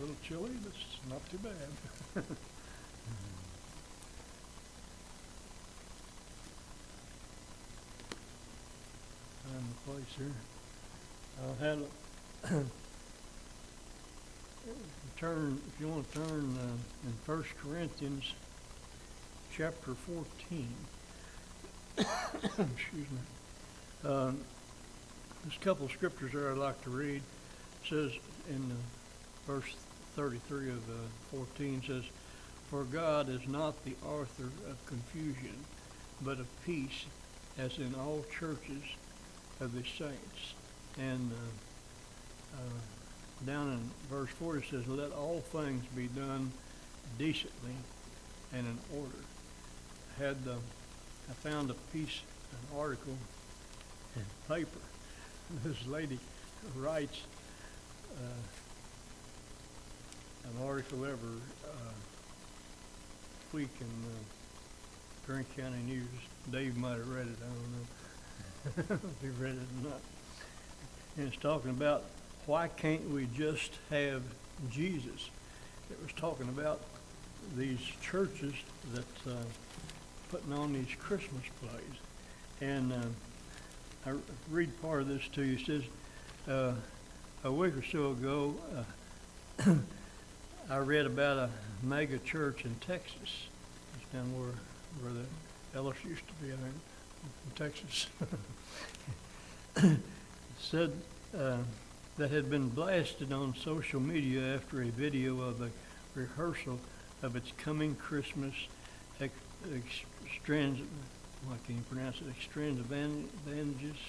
little chilly, but it's not too bad. Find the place here. I'll have turn, if you want to turn in 1 Corinthians chapter 14. Excuse me. There's a couple of scriptures there I'd like to read. It says in verse 33 of 14 says, "For God is not the author of confusion, but of peace, as in all churches of the saints." And down in verse 4 it says, "Let all things be done decently and in order." I found an article in paper. This lady writes an article every week in Grant County News. Dave might have read it, I don't know if he read it or not. And it's talking about why can't we just have Jesus? It was talking about these churches that putting on these Christmas plays. And I read part of this to you. It says, a week or so ago, I read about a mega church in Texas. It's down where the Ellis used to be, I think, in Texas. It said that had been blasted on social media after a video of a rehearsal of its coming Christmas extravaganza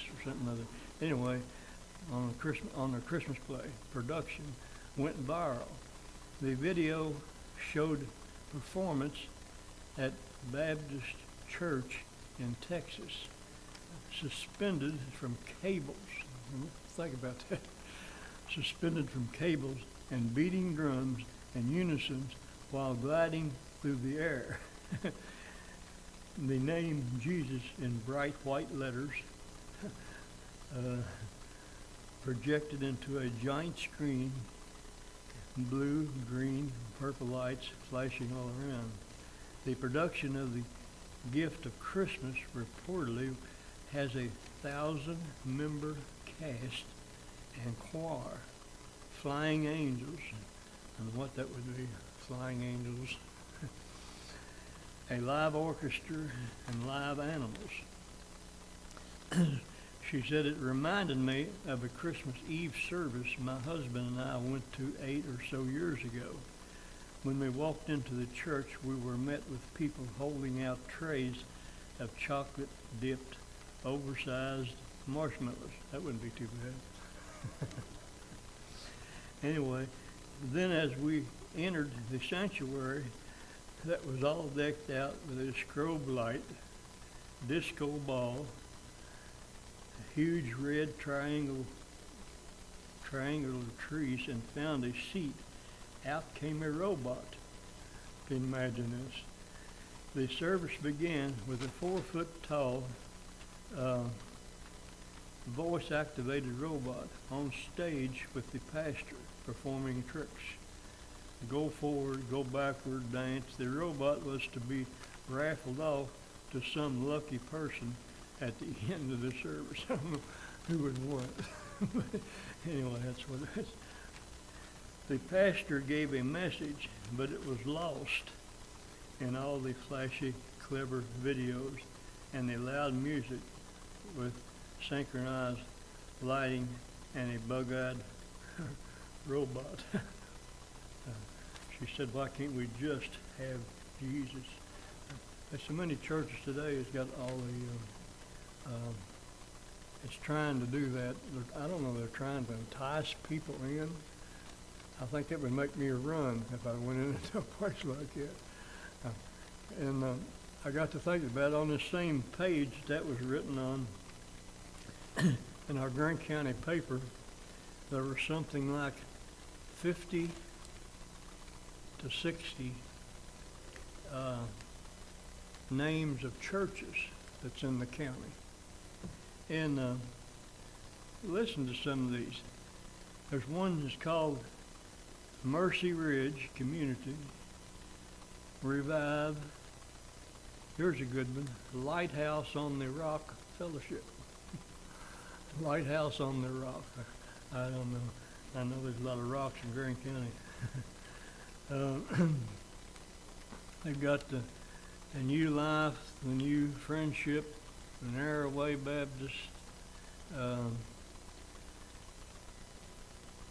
or something other. Anyway, on their Christmas play production went viral. The video showed performance at Baptist Church in Texas, suspended from cables. Think about that. Suspended from cables and beating drums in unison while gliding through the air. The name Jesus in bright white letters projected into a giant screen, blue, green, purple lights flashing all around. The production of the Gift of Christmas reportedly has a 1,000-member cast and choir, flying angels, and what that would be, flying angels, a live orchestra, and live animals. She said it reminded me of a Christmas Eve service my husband and I went to 8 or so years ago. When we walked into the church, we were met with people holding out trays of chocolate-dipped, oversized marshmallows. That wouldn't be too bad. Anyway, then as we entered the sanctuary, that was all decked out with a strobe light, disco ball, a huge red triangular trees, and found a seat. Out came a robot. Can you imagine this? The service began with a 4-foot-tall voice-activated robot on stage with the pastor performing tricks. Go forward, go backward, dance. The robot was to be raffled off to some lucky person at the end of the service. I don't know who would want it. But anyway, that's what it is. The pastor gave a message, but it was lost in all the flashy, clever videos and the loud music with synchronized lighting and a bug-eyed robot. She said, why can't we just have Jesus? There's so many churches today has got all the, it's trying to do that. I don't know, they're trying to entice people in. I think that would make me run if I went into a place like that. And I got to thinking about it. On this same page that was written on in our Grant County paper, there were something like 50 to 60 names of churches that's in the county. And listen to some of these. There's one that's called Mercy Ridge Community Revive. Here's a good one. Lighthouse on the Rock Fellowship. Lighthouse on the Rock. I don't know. I know there's a lot of rocks in Greene County. They've got the New Life, the New Friendship, the Narrow Way Baptist,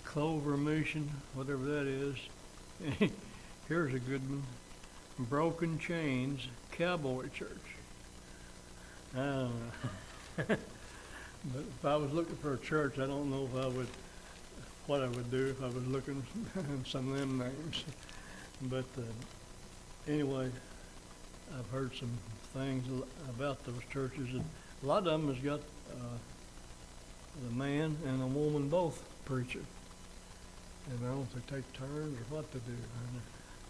Clover Mission, whatever that is. Here's a good one. Broken Chains Cowboy Church. I don't know. But if I was looking for a church, I don't know if I would, what I would do if I was looking at some of them names. But anyway, I've heard some things about those churches. And a lot of them has got the man and a woman both preaching. And I don't know if they take turns or what to do.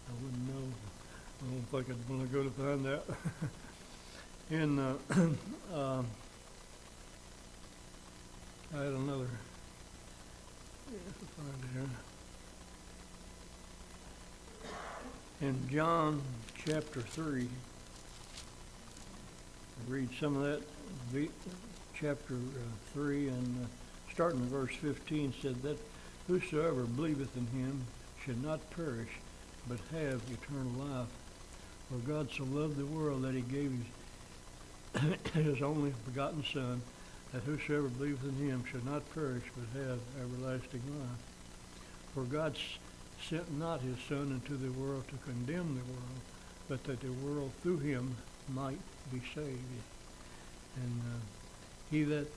I wouldn't know. I don't think I'd want to go to find out. And I had another, if I find it here. In John chapter 3, I read some of that, chapter 3, and starting in verse 15, said that whosoever believeth in him should not perish, but have eternal life. For God so loved the world that he gave his only begotten Son, that whosoever believeth in him should not perish, but have everlasting life. For God sent not his Son into the world to condemn the world, but that the world through him might be saved. And he that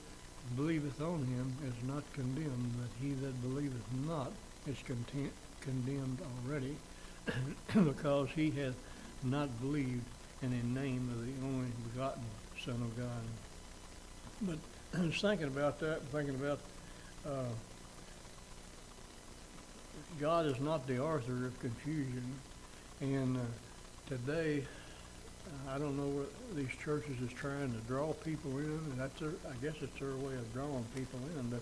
believeth on him is not condemned, but he that believeth not is condemned already, because he hath not believed in the name of the only begotten Son of God. But I was thinking about that, thinking about God is not the author of confusion. And today, I don't know what these churches is trying to draw people in, and that's I guess it's their way of drawing people in. But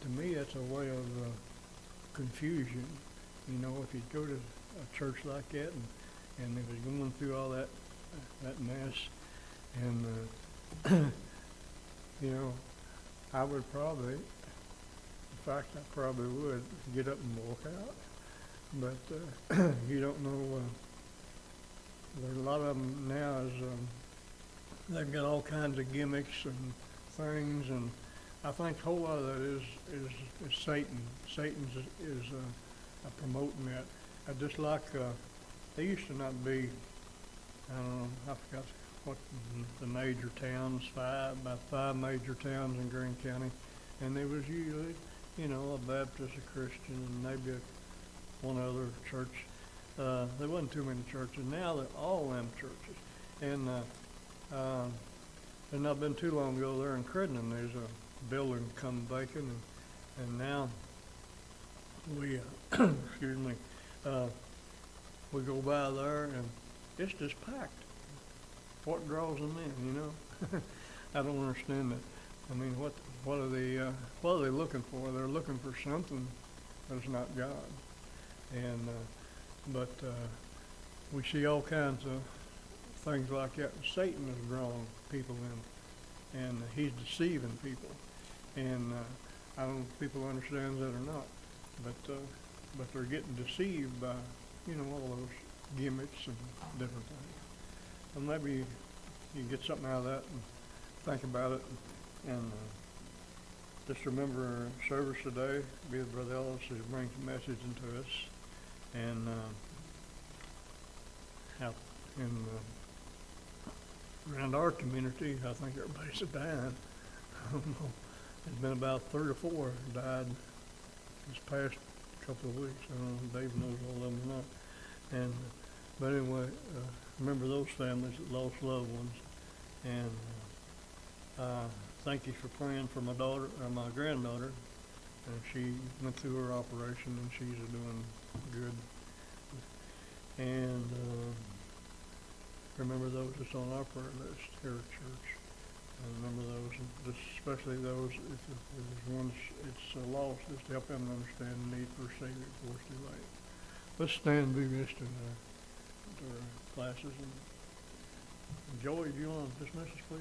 to me, that's a way of confusion. You know, if you go to a church like that, and if it's going through all that mess, and you know, I would probably, in fact, I probably would get up and walk out. But you don't know. There's a lot of them now they've got all kinds of gimmicks and things, and I think a whole lot of that is Satan. Satan is promoting that. Just like they used to not be, I don't know, I forgot what the major towns, about 5 major towns in Greene County, and there was usually, you know, a Baptist, a Christian, and maybe one other church. There wasn't too many churches. Now they're all them churches. And it's not been too long ago there in Credden, there's a building come vacant, and now we, excuse me, we go by there and it's just packed. What draws them in, you know? I don't understand that. I mean, what are they looking for? They're looking for something that's not God. And but we see all kinds of things like that. Satan is drawing people in, and he's deceiving people. And I don't know if people understand that or not, but they're getting deceived by, you know, all those gimmicks and different things. And maybe you can get something out of that and think about it. And just remember our service today, be with Brother Ellis, who brings a message into us. And around our community, I think everybody's dying. I don't know. There's been about 3 or 4 died this past couple of weeks. I don't know if Dave knows all of them or not. And but anyway, remember those families that lost loved ones. And thank you for praying for my daughter, my granddaughter. And she went through her operation, and she's doing good. And remember those that's on our prayer list here at church. And remember those, and especially those, if there's one that's lost, just help them understand the need for a Savior before it's too late. Let's stand and be missed in our classes. And Joey, do you want to dismiss us, please?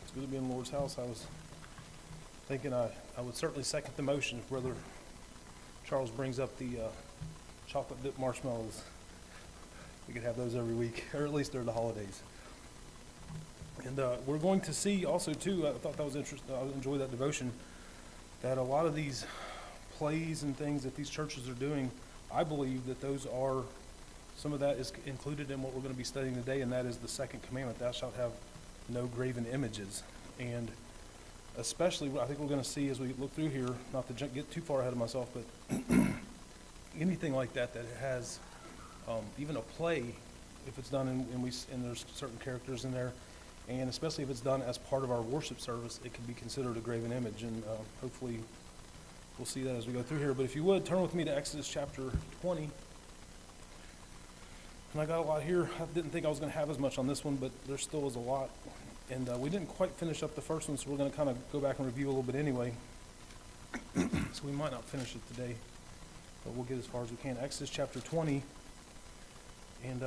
It's good to be in the Lord's house. I was thinking I would certainly second the motion if Brother Charles brings up the chocolate dip marshmallows. We could have those every week, or at least during the holidays. And we're going to see also too, I thought that was interesting, I enjoyed that devotion, that a lot of these plays and things that these churches are doing, I believe that those are, some of that is included in what we're going to be studying today, and that is the second commandment, thou shalt have no graven images. And especially what I think we're going to see as we look through here, not to get too far ahead of myself, but anything like that that has even a play, if it's done and there's certain characters in there, and especially if it's done as part of our worship service, it can be considered a graven image. And hopefully we'll see that as we go through here. But if you would, turn with me to Exodus chapter 20. And I got a lot here. I didn't think I was going to have as much on this one, but there still is a lot. And we didn't quite finish up the first one, so we're going to kind of go back and review a little bit anyway. So we might not finish it today, but we'll get as far as we can. Exodus chapter 20, and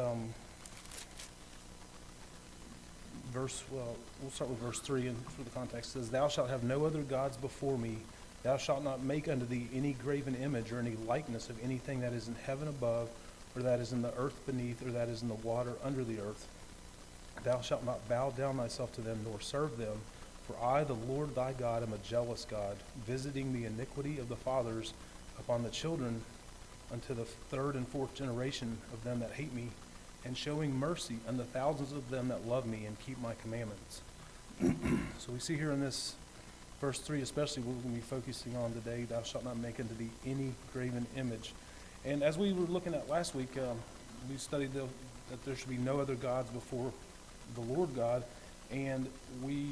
we'll start with verse 3, and for the context, it says, thou shalt have no other gods before me. Thou shalt not make unto thee any graven image or any likeness of anything that is in heaven above, or that is in the earth beneath, or that is in the water under the earth. Thou shalt not bow down thyself to them, nor serve them. For I, the Lord thy God, am a jealous God, visiting the iniquity of the fathers upon the children unto the third and fourth generation of them that hate me, and showing mercy unto the thousands of them that love me and keep my commandments. So we see here in this verse 3, especially, we're going to be focusing on today, thou shalt not make unto thee any graven image. And as we were looking at last week, we studied that there should be no other gods before the Lord God. And we,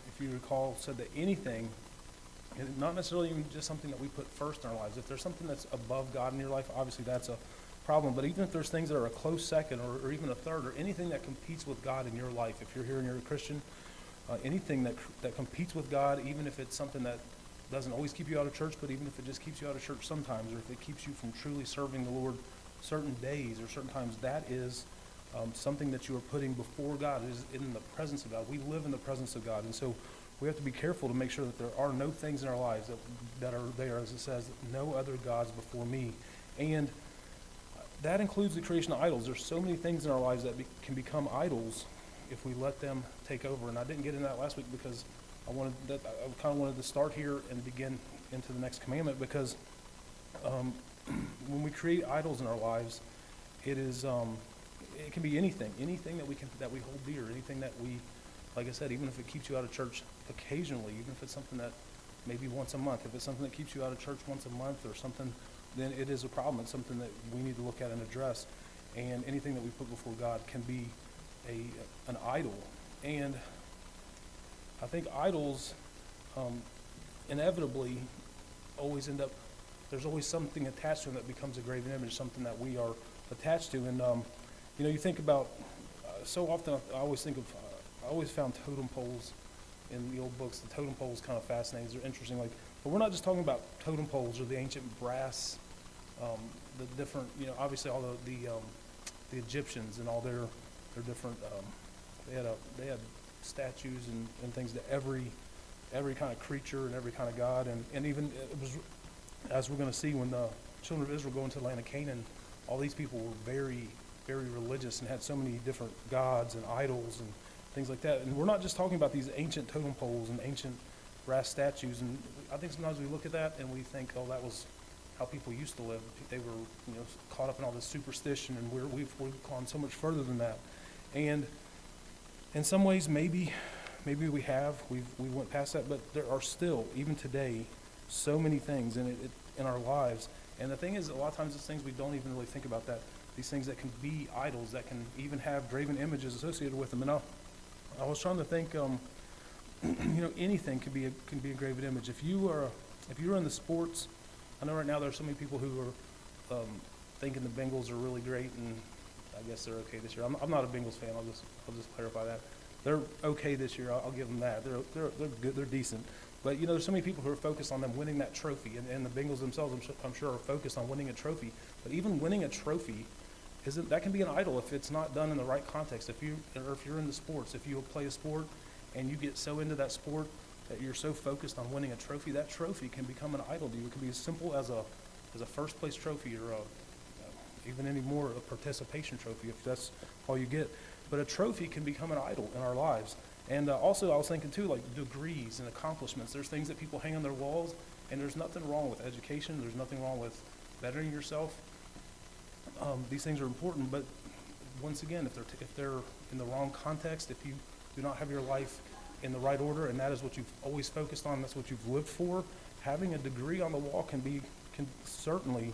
if you recall, said that anything, and not necessarily even just something that we put first in our lives. If there's something that's above God in your life, obviously that's a problem. But even if there's things that are a close second or even a third, or anything that competes with God in your life, if you're here and you're a Christian, anything that competes with God, even if it's something that doesn't always keep you out of church, but even if it just keeps you out of church sometimes, or if it keeps you from truly serving the Lord certain days or certain times, that is something that you are putting before God. It is in the presence of God. We live in the presence of God. And so we have to be careful to make sure that there are no things in our lives that are there, as it says, no other gods before me. And that includes the creation of idols. There's so many things in our lives that can become idols if we let them take over. And I didn't get into that last week because I kind of wanted to start here and begin into the next commandment, because when we create idols in our lives, it can be anything that we hold dear, anything that we, like I said, even if it keeps you out of church occasionally, even if it's something that maybe once a month, if it's something that keeps you out of church once a month or something, then it is a problem. It's something that we need to look at and address. And anything that we put before God can be an idol. And I think idols inevitably always end up, there's always something attached to them that becomes a graven image, something that we are attached to. And you think about, so often I always found totem poles in the old books. The totem poles kind of fascinating. They're interesting. But we're not just talking about totem poles or the ancient brass, the different, obviously all the Egyptians and all their different, they had statues and things to every kind of creature and every kind of god, and even it was, as we're going to see, when the children of Israel go into the land of Canaan, all these people were very, very religious and had so many different gods and idols and things like that. And we're not just talking about these ancient totem poles and ancient brass statues. And I think sometimes we look at that and we think, oh, that was how people used to live. They were, caught up in all this superstition, and we've gone so much further than that. And in some ways, maybe we went past that, but there are still, even today, so many things in our lives. And the thing is, a lot of times it's things we don't even really think about, that these things that can be idols, that can even have graven images associated with them. And I was trying to think, anything can be a graven image. If you're in the sports, I know right now there are so many people who are thinking the Bengals are really great, and I guess they're okay this year. I'm not a Bengals fan. I'll just clarify that. They're okay this year. I'll give them that. They're good. They're decent. But there's so many people who are focused on them winning that trophy, and the Bengals themselves, I'm sure, are focused on winning a trophy. But even winning a trophy that can be an idol if it's not done in the right context. If you're in the sports, if you play a sport and you get so into that sport that you're so focused on winning a trophy, that trophy can become an idol to you. It can be as simple as a first place trophy, or even any more a participation trophy, if that's all you get. But a trophy can become an idol in our lives. And also, I was thinking too, like degrees and accomplishments. There's things that people hang on their walls, and there's nothing wrong with education. There's nothing wrong with bettering yourself. These things are important, but once again, if they're in the wrong context, if you do not have your life in the right order, and that is what you've always focused on, that's what you've lived for, having a degree on the wall can certainly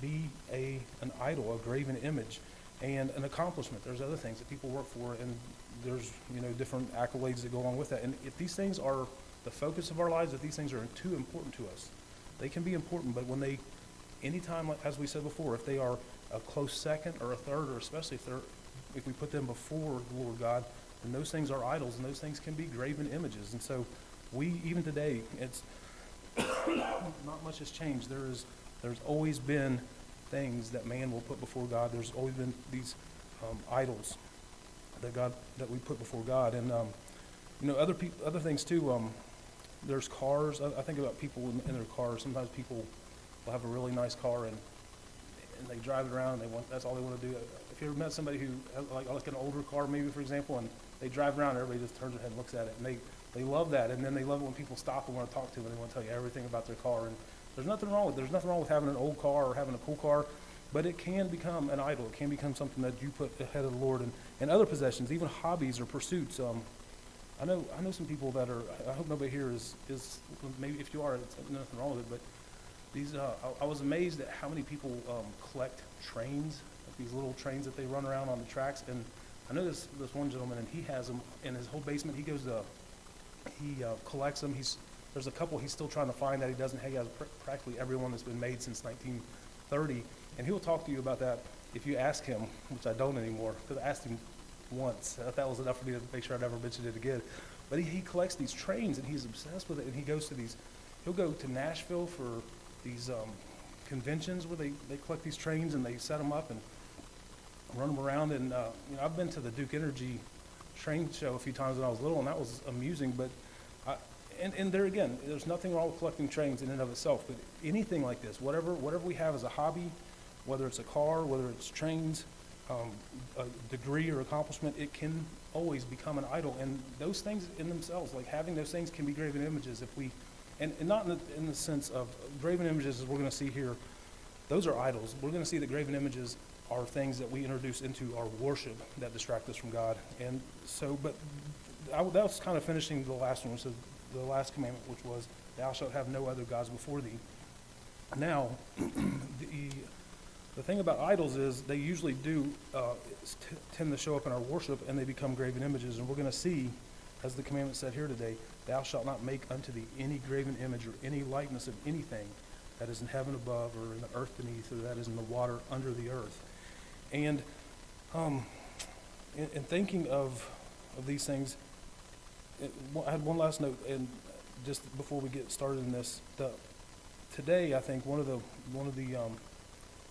be an idol, a graven image, and an accomplishment. There's other things that people work for, and there's different accolades that go along with that. And if these things are the focus of our lives, if these things are too important to us, they can be important, but when anytime, as we said before, if they are a close second or a third, or especially if we put them before the Lord God, then those things are idols, and those things can be graven images. And so even today, it's not much has changed. There's always been things that man will put before God. There's always been these idols that we put before God. And other things too. There's cars. I think about people in their cars. Sometimes people will have a really nice car, and they drive it around, and that's all they want to do. If you ever met somebody who has like an older car, maybe, for example, and they drive around, everybody just turns their head and looks at it, and they love that. And then they love it when people stop and want to talk to them, and they want to tell you everything about their car. And there's nothing wrong with having an old car or having a cool car, but it can become an idol. It can become something that you put ahead of the Lord. And other possessions, even hobbies or pursuits. I know some people that are, I hope nobody here is maybe if you are, it's nothing wrong with it, but these, I was amazed at how many people collect trains, like these little trains that they run around on the tracks. And I know this one gentleman, and he has them in his whole basement. He collects them. There's a couple he's still trying to find that he doesn't have. He has practically every one that's been made since 1930. And he'll talk to you about that if you ask him, which I don't anymore, because I asked him once. I thought that was enough for me to make sure I never mentioned it again. But he collects these trains, and he's obsessed with it. And he'll go to Nashville for these conventions where they collect these trains, and they set them up and run them around. And I've been to the Duke Energy train show a few times when I was little, and that was amusing. But and there again, there's nothing wrong with collecting trains in and of itself. But anything like this, whatever we have as a hobby, whether it's a car, whether it's trains, a degree or accomplishment, it can always become an idol. And those things in themselves, like having those things, can be graven images if we, and not in the sense of graven images, as we're going to see here, those are idols. We're going to see that graven images are things that we introduce into our worship that distract us from God. And so, but that was kind of finishing the last one, so the last commandment, which was, thou shalt have no other gods before thee. Now, the thing about idols is they usually do tend to show up in our worship, and they become graven images. And we're going to see, as the commandment said here today, thou shalt not make unto thee any graven image or any likeness of anything that is in heaven above, or in the earth beneath, or that is in the water under the earth. And in thinking of these things, I had one last note, and just before we get started in this, today I think one of the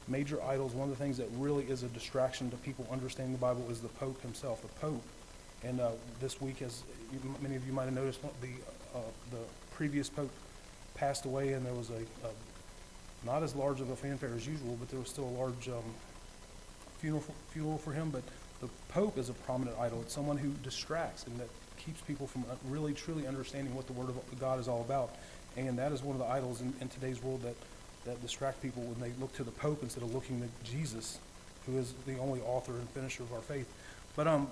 major idols, one of the things that really is a distraction to people understanding the Bible, is the Pope himself. The Pope, and this week, as many of you might have noticed, the previous Pope passed away, and there was not as large of a fanfare as usual, but there was still a large funeral for him. But the Pope is a prominent idol. It's someone who distracts and that keeps people from really truly understanding what the Word of God is all about. And that is one of the idols in today's world that distract people when they look to the Pope instead of looking to Jesus, who is the only author and finisher of our faith. But I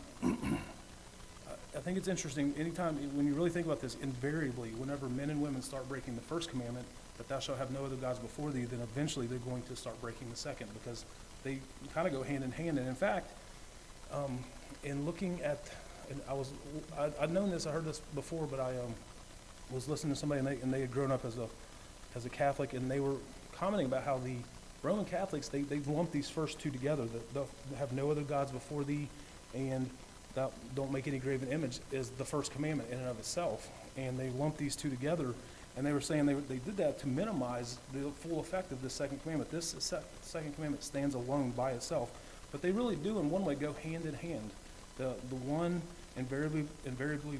think it's interesting, anytime, when you really think about this, invariably, whenever men and women start breaking the first commandment, that thou shalt have no other gods before thee, then eventually they're going to start breaking the second, because they kind of go hand in hand. And in fact, in looking at, and I'd known this, I heard this before, but I was listening to somebody, and they had grown up as a Catholic, and they were commenting about how the Roman Catholics, they've lumped these first two together, that they'll have no other gods before thee, and thou don't make any graven image, is the first commandment in and of itself. And they lumped these two together, and they were saying they did that to minimize the full effect of the second commandment. This second commandment stands alone by itself, but they really do in one way go hand in hand. The one invariably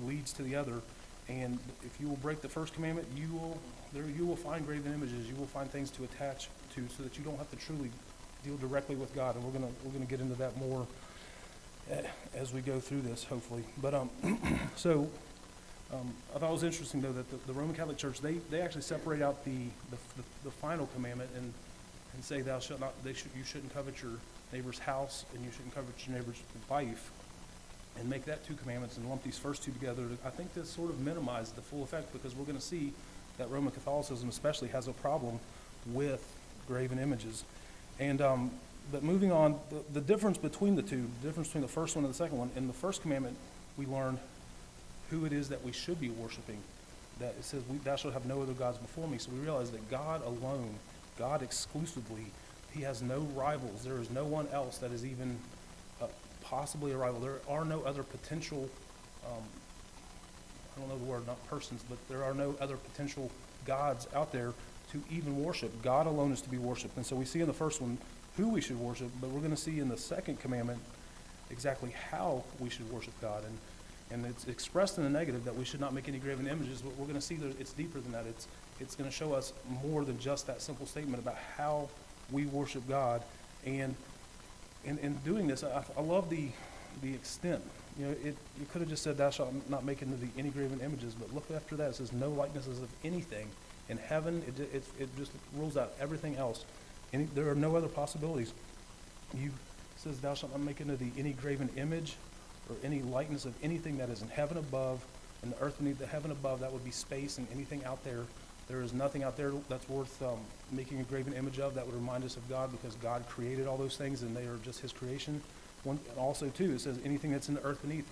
leads to the other. And if you will break the first commandment, you will find graven images. You will find things to attach to, so that you don't have to truly deal directly with God. And we're gonna get into that more as we go through this, hopefully. But I thought it was interesting though that the Roman Catholic Church, they actually separate out the final commandment and say thou shalt not. You shouldn't covet your neighbor's house, and you shouldn't covet your neighbor's wife, and make that two commandments and lump these first two together. I think this sort of minimized the full effect, because we're going to see that Roman Catholicism especially has a problem with graven images. And but moving on, the difference between the two, the difference between the first one and the second one, in the first commandment we learn who it is that we should be worshiping. That it says, thou shalt have no other gods before me. So we realize that God alone, God exclusively, he has no rivals. There is no one else that is even possibly a rival. There are no other potential, I don't know the word, not persons, but there are no other potential gods out there to even worship. God alone is to be worshiped. And so we see in the first one who we should worship, but we're going to see in the second commandment exactly how we should worship God. And it's expressed in the negative that we should not make any graven images, but we're going to see that it's deeper than that. It's going to show us more than just that simple statement about how we worship God. And in doing this, I love the extent. You know, you could have just said, thou shalt not make into thee any graven images, but look after that. It says, no likenesses of anything. In heaven, it just rules out everything else. There are no other possibilities. It says, thou shalt not make into thee any graven image or any likeness of anything that is in heaven above, and the earth beneath. The heaven above, that would be space, and anything out there. There is nothing out there that's worth making a graven image of. That would remind us of God, because God created all those things, and they are just his creation. Also, too, it says anything that's in the earth beneath,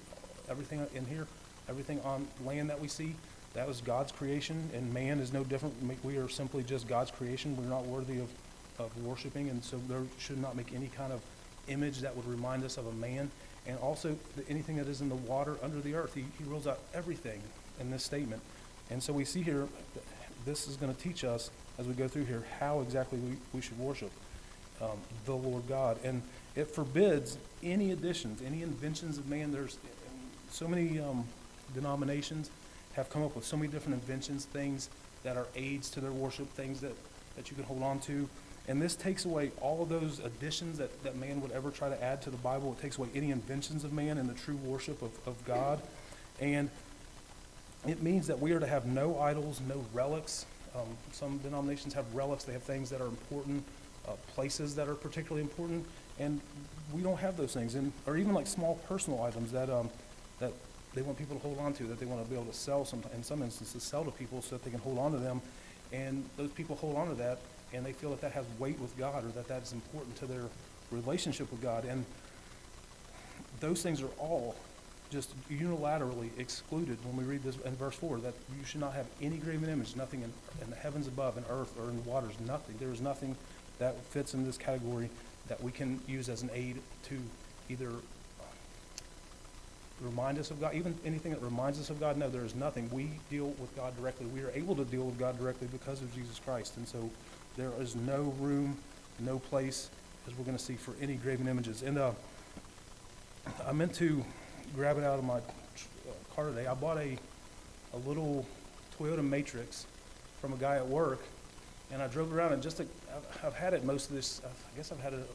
everything in here, everything on land that we see, that was God's creation, and man is no different. We are simply just God's creation. We're not worthy of worshiping, and so there should not make any kind of image that would remind us of a man. And also, anything that is in the water under the earth, he rules out everything in this statement. And so we see here, this is going to teach us, as we go through here, how exactly we should worship the Lord God. And it forbids any additions, any inventions of man. There's so many denominations have come up with so many different inventions, things that are aids to their worship, things that you can hold on to. And this takes away all of those additions that man would ever try to add to the Bible. It takes away any inventions of man in the true worship of God. And it means that we are to have no idols, no relics. Some denominations have relics. They have things that are important, places that are particularly important. And we don't have those things. Or even like small personal items that they want people to hold on to, that they want to be able to sell, in some instances, sell to people so that they can hold on to them. And those people hold on to that, and they feel that has weight with God, or that is important to their relationship with God. And those things are all just unilaterally excluded when we read this in verse 4, that you should not have any graven image, nothing in the heavens above, in earth, or in the waters, nothing. There is nothing that fits in this category that we can use as an aid to either remind us of God, even anything that reminds us of God. No, there is nothing. We deal with God directly. We are able to deal with God directly because of Jesus Christ. And so there is no room, no place, as we're going to see, for any graven images. And I meant to grab it out of my car today. I bought a little Toyota Matrix from a guy at work, And I drove around, and I've had it most of this, I guess I've had it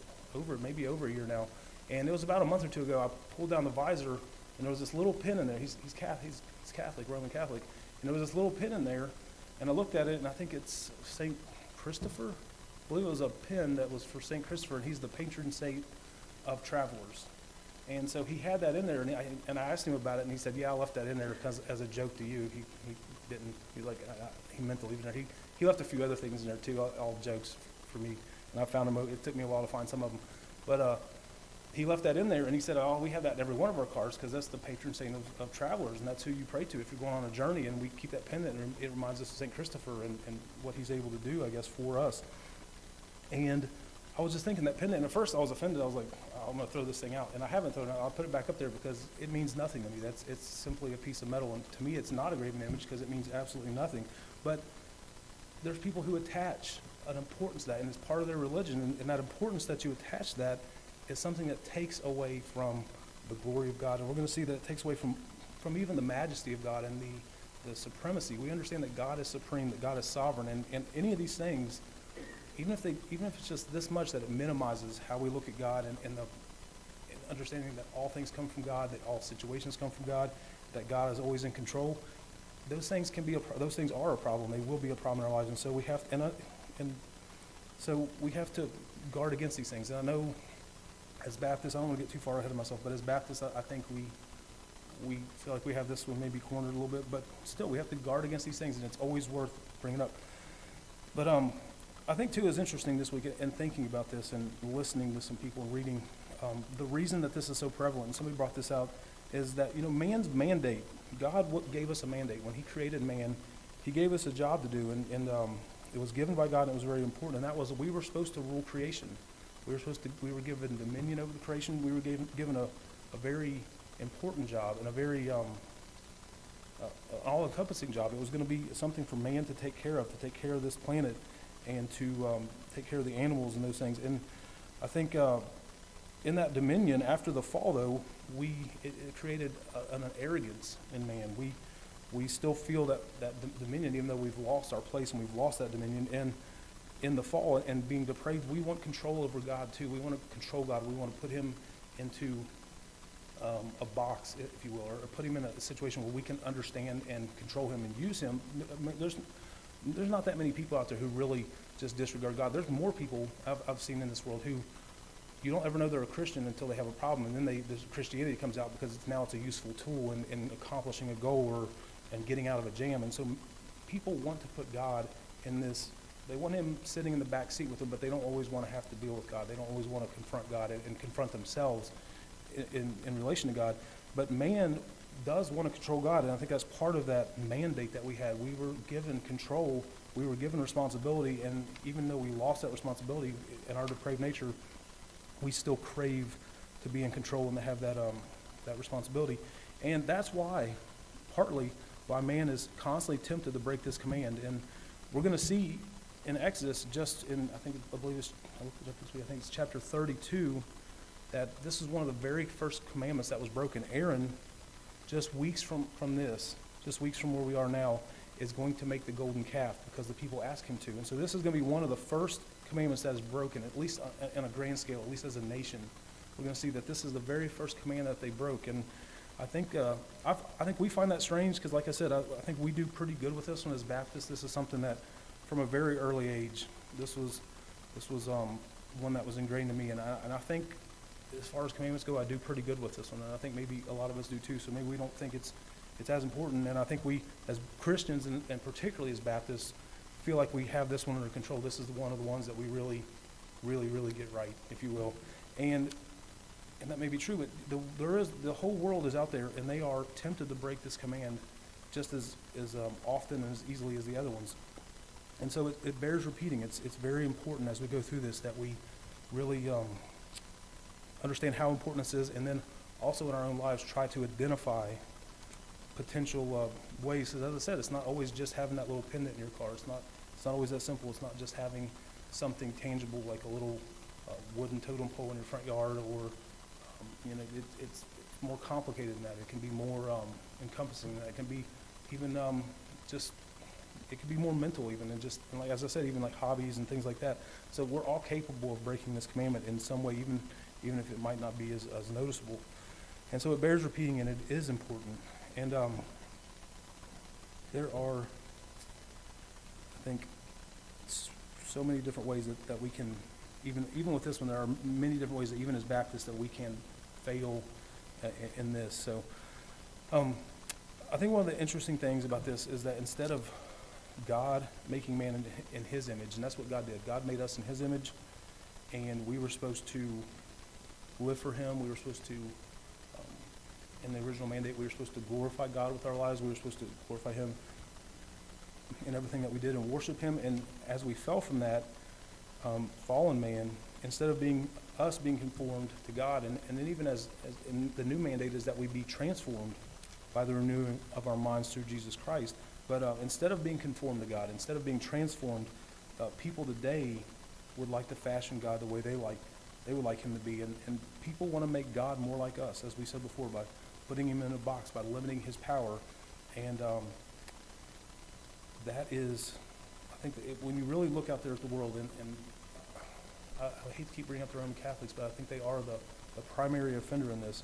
maybe over a year now. And it was about a month or two ago, I pulled down the visor, and there was this little pin in there. He's Catholic, Roman Catholic. And there was this little pin in there, and I looked at it, and I think it's St. Christopher. I believe it was a pin that was for St. Christopher, and he's the patron saint of travelers. And so he had that in there, and I asked him about it, and he said, yeah, I left that in there because, as a joke to you. He didn't, he meant to leave it in there. He left a few other things in there too, all jokes for me. And I found them, it took me a while to find some of them. But he left that in there, and he said, oh, we have that in every one of our cars because that's the patron saint of travelers, and that's who you pray to if you're going on a journey. And we keep that pendant, and it reminds us of St. Christopher and what he's able to do, I guess, for us. And I was just thinking that pendant, and at first I was offended. I was like, oh, I'm going to throw this thing out. And I haven't thrown it out. I'll put it back up there because it means nothing to me. It's simply a piece of metal. And to me, it's not a graven image because it means absolutely nothing. But there's people who attach an importance to that, and it's part of their religion. And that importance that you attach to that is something that takes away from the glory of God. And we're going to see that it takes away from even the majesty of God and the supremacy. We understand that God is supreme, that God is sovereign. And any of these things, even if it's just this much, that it minimizes how we look at God and understanding that all things come from God, that all situations come from God, that God is always in control. Those things those things are a problem. They will be a problem in our lives, and so we have to guard against these things. And I know, as Baptists, I don't want to get too far ahead of myself, but as Baptists, I think we feel like we have this one maybe cornered a little bit, but still we have to guard against these things, and it's always worth bringing up. But I think, too, is interesting this week in thinking about this and listening to some people and reading. The reason that this is so prevalent, and somebody brought this out, is that, man's mandate, God gave us a mandate. When he created man, he gave us a job to do, and it was given by God, and it was very important, and that was we were supposed to rule creation. We were given dominion over the creation. We were given a very important job and a very all-encompassing job. It was going to be something for man to take care of this planet, and to take care of the animals and those things. And I think in that dominion, after the fall, though, it created an arrogance in man. We still feel that dominion, even though we've lost our place and we've lost that dominion. And in the fall and being depraved, we want control over God too. We want to control God. We want to put him into a box, if you will, or put him in a situation where we can understand and control him and use him. There's not that many people out there who really just disregard God. There's more people I've seen in this world who you don't ever know they're a Christian until they have a problem, and then Christianity comes out because now it's a useful tool in accomplishing a goal and getting out of a jam. And so people want to put God in this. They want him sitting in the back seat with them, but they don't always want to have to deal with God. They don't always want to confront God and confront themselves in relation to God. But man does want to control God, and I think that's part of that mandate that we had. We were given control, we were given responsibility, and even though we lost that responsibility in our depraved nature, we still crave to be in control and to have that responsibility. And that's why, partly, why man is constantly tempted to break this command. And we're going to see in Exodus, I believe it's chapter 32, that this is one of the very first commandments that was broken. Aaron, just weeks from where we are now, is going to make the golden calf because the people ask him to. And so this is going to be one of the first commandments that is broken, at least on a grand scale, at least as a nation. We're going to see that this is the very first command that they broke. And I think we find that strange because, like I said, I think we do pretty good with this one as Baptists. This is something that, from a very early age, this was one that was ingrained in me. And I think, as far as commandments go, I do pretty good with this one. And I think maybe a lot of us do too. So maybe we don't think it's as important. And I think we, as Christians and particularly as Baptists, feel like we have this one under control. This is one of the ones that we really, really, really get right, if you will. And that may be true, but the whole world is out there, and they are tempted to break this command just as often and as easily as the other ones. And so it bears repeating. It's very important as we go through this that we really understand how important this is, and then also in our own lives try to identify potential ways. As I said, it's not always just having that little pendant in your car. It's not always that simple. It's not just having something tangible like a little wooden totem pole in your front yard, or it's more complicated than that. It can be more encompassing than that. It can be even just it could be more mental even, and just, and like, as I said, even like hobbies and things like that. So we're all capable of breaking this commandment in some way, even if it might not be as noticeable. And so it bears repeating, and it is important. And there are, I think, so many different ways that we can, even with this one, there are many different ways that even as Baptists that we can fail in this. So I think one of the interesting things about this is that instead of God making man in his image, and that's what God did. God made us in his image, and we were supposed to live for him. We were supposed to, in the original mandate, we were supposed to glorify God with our lives. We were supposed to glorify him in everything that we did and worship him. And as we fell from that, fallen man, instead of being conformed to God, and then even as in the new mandate is that we be transformed by the renewing of our minds through Jesus Christ. But instead of being conformed to God, instead of being transformed, people today would like to fashion God the way they would like him to be. And people want to make God more like us, as we said before, by putting him in a box, by limiting his power. And that is, I think, when you really look out there at the world, and I hate to keep bringing up the Roman Catholics, but I think they are the primary offender in this.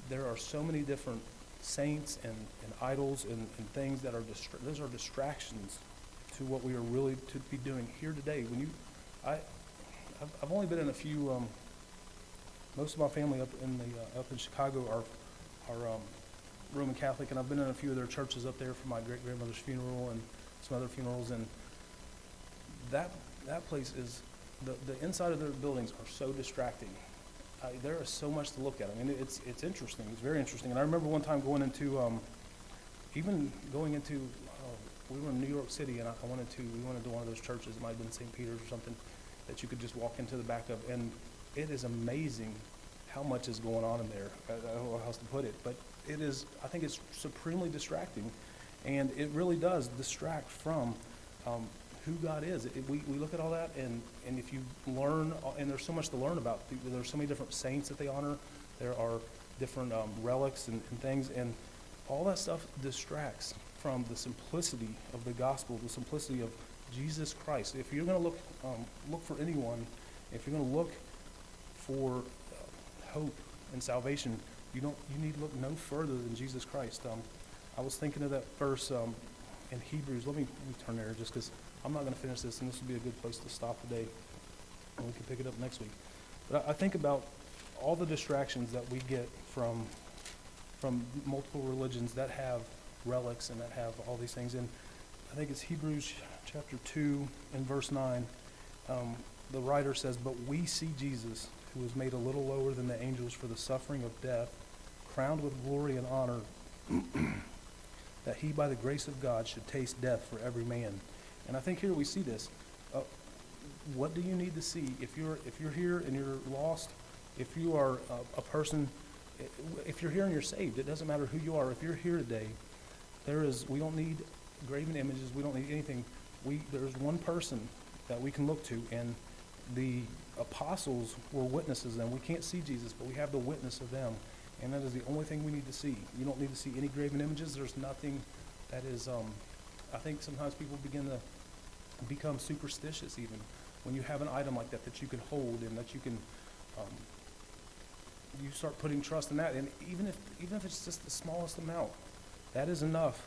There are so many different saints and idols and things that are those are distractions to what we are really to be doing here today. I've only been in a few. Most of my family up in Chicago are Roman Catholic, and I've been in a few of their churches up there for my great grandmother's funeral and some other funerals, and that place is the inside of their buildings are so distracting. There is so much to look at. I mean, it's interesting. It's very interesting. And I remember one time going into we were in New York City, and we went into one of those churches. It might have been St. Peter's or something that you could just walk into the back of, and it is amazing how much is going on in there. I don't know how else to put it, but it is. I think it's supremely distracting, and it really does distract from who God is. We look at all that, and if you learn, and there's so much to learn about. There's so many different saints that they honor. There are different relics and things, and all that stuff distracts from the simplicity of the gospel, the simplicity of Jesus Christ. If you're going to look for anyone, if you're going to look for hope and salvation, you need to look no further than Jesus Christ. I was thinking of that verse in Hebrews. Let me turn there just because I'm not going to finish this, and this would be a good place to stop today, and we can pick it up next week. But I think about all the distractions that we get from multiple religions that have relics and that have all these things. And I think it's Hebrews chapter 2 and verse 9. The writer says, "But we see Jesus, who was made a little lower than the angels for the suffering of death, crowned with glory and honor, that he by the grace of God should taste death for every man." And I think here we see this. What do you need to see? If you're here and you're lost, if you are a person, if you're here and you're saved, it doesn't matter who you are. If you're here today, we don't need graven images. We don't need anything. There's one person that we can look to, and the apostles were witnesses, and we can't see Jesus, but we have the witness of them, and that is the only thing we need to see. You don't need to see any graven images. There's nothing that is. I think sometimes people begin to become superstitious even when you have an item like that you can hold and that you can. You start putting trust in that, and even if it's just the smallest amount, that is enough.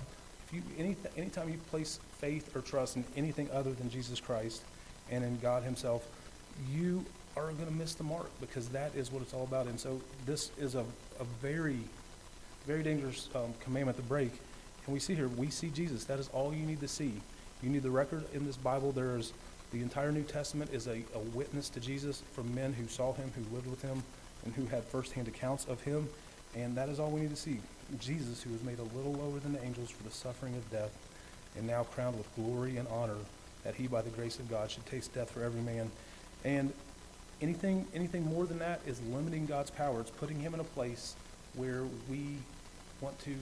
Anytime you place faith or trust in anything other than Jesus Christ and in God Himself, you are going to miss the mark, because that is what it's all about. And so this is a very, very dangerous commandment to break. And we see Jesus. That is all you need to see. You need the record in this Bible. The entire New Testament is a witness to Jesus from men who saw Him, who lived with Him, and who had firsthand accounts of Him. And that is all we need to see. Jesus, who was made a little lower than the angels for the suffering of death, and now crowned with glory and honor, that he, by the grace of God, should taste death for every man. And anything more than that is limiting God's power. It's putting Him in a place where we want to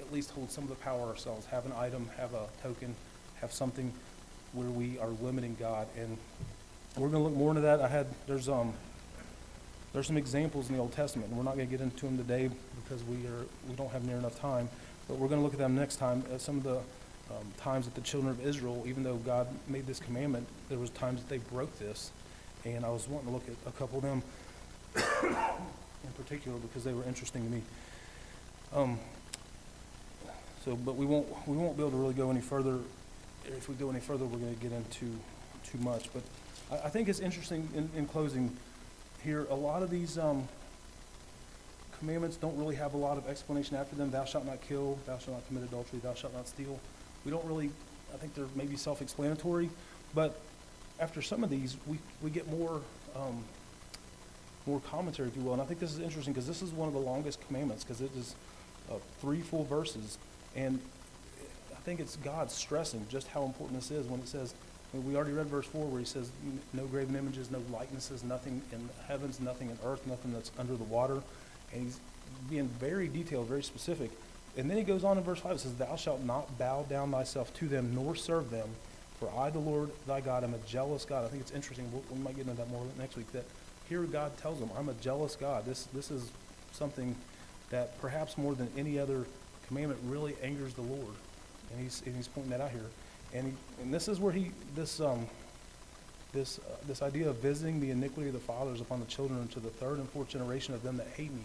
at least hold some of the power ourselves, have an item, have a token, have something where we are limiting God. And we're going to look more into that. There's some examples in the Old Testament, and we're not going to get into them today because we don't have near enough time, but we're going to look at them next time. Some of the times that the children of Israel, even though God made this commandment, there was times that they broke this. And I was wanting to look at a couple of them in particular because they were interesting to me. But we won't be able to really go any further. If we go any further, we're going to get into too much. But I think it's interesting in closing here. A lot of these commandments don't really have a lot of explanation after them. Thou shalt not kill. Thou shalt not commit adultery. Thou shalt not steal. We don't really. I think they're maybe self-explanatory, but after some of these, we get more commentary, if you will. And I think this is interesting because this is one of the longest commandments because it is 3 full verses. And I think it's God stressing just how important this is when it says, we already read verse 4 where he says, no graven images, no likenesses, nothing in the heavens, nothing in earth, nothing that's under the water. And he's being very detailed, very specific. And then he goes on in verse 5, it says, thou shalt not bow down thyself to them, nor serve them. For I, the Lord thy God, am a jealous God. I think it's interesting. We might get into that more next week. That here God tells them, I'm a jealous God. This is something that perhaps more than any other commandment really angers the Lord. And he's pointing that out here. And this is where this idea of visiting the iniquity of the fathers upon the children unto the 3rd and 4th generation of them that hate me.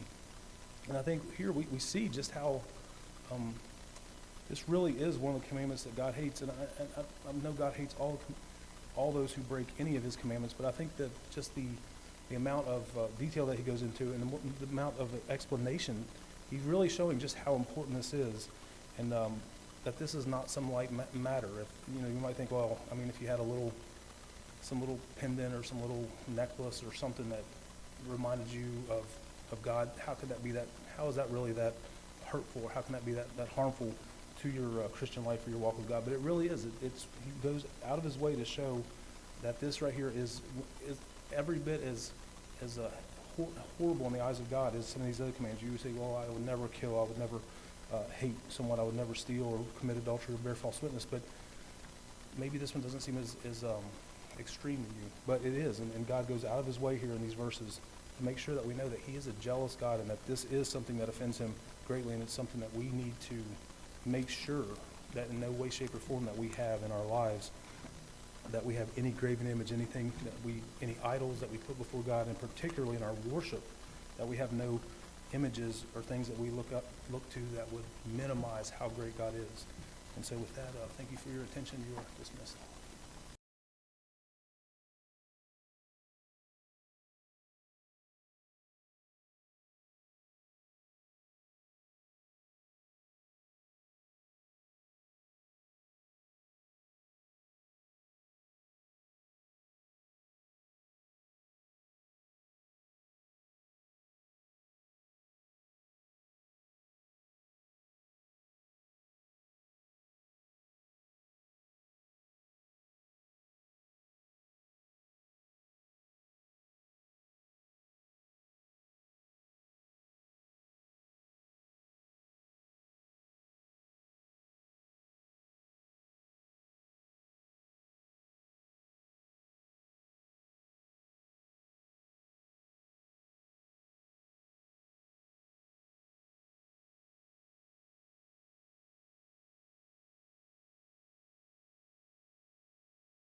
And I think here we see just how this really is one of the commandments that God hates. And I know God hates all those who break any of his commandments, but I think that just the amount of detail that he goes into and the amount of explanation, he's really showing just how important this is. And that this is not some light matter. If you might think, well, I mean, if you had some little pendant or some little necklace or something that reminded you of God, how could that be that? How is that really that hurtful? How can that be that harmful to your Christian life or your walk with God? But it really is. He goes out of his way to show that this right here is every bit as horrible in the eyes of God as some of these other commands. You would say, well, I would never kill. I would never hate someone. I would never steal or commit adultery or bear false witness. But maybe this one doesn't seem as extreme to you. But it is. And God goes out of his way here in these verses to make sure that we know that he is a jealous God and that this is something that offends him greatly. And it's something that we need to make sure that in no way, shape, or form that we have in our lives, that we have any graven image, anything any idols that we put before God, and particularly in our worship, that we have no images or things that we look to that would minimize how great God is. And so with that, thank you for your attention. You are dismissed.